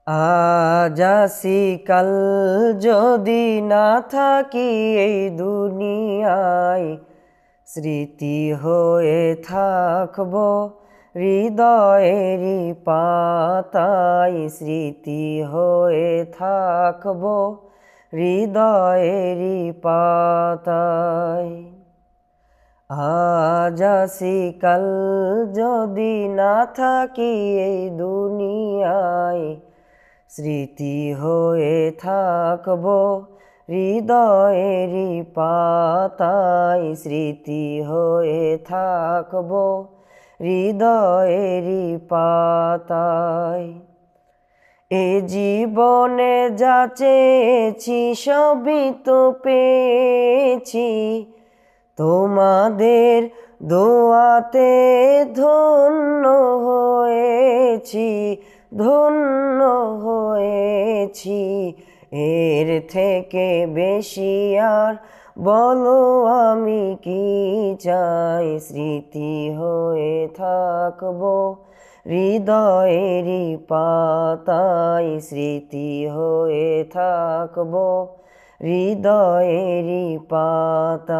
আজ আসি কাল যদি না থাকি এই দুনিয়ায়, স্মৃতি হয়ে থাকবো হৃদয়েরই পাতায়, স্মৃতি হয়ে থাকবো হৃদয়েরই পাতায়। আজ আসি কাল যদি না থাকি এই দুনিয়ায়, স্মৃতি হয়ে থাকবো হৃদয়েরই পাতায়, স্মৃতি হয়ে থাকবো হৃদয়েরই পাতায়। এ জীবনে যা চেয়েছি সবই তো পেয়েছি, তোমাদের দোয়াতে ধন্য হয়েছি, ধন্য হয়েছি। এর থেকে বেশি আর বলো আমি কি চাই, স্মৃতি হয়ে থাকবো হৃদয়েরই পাতায়, স্মৃতি হয়ে থাকবো হৃদয়েরই পাতা।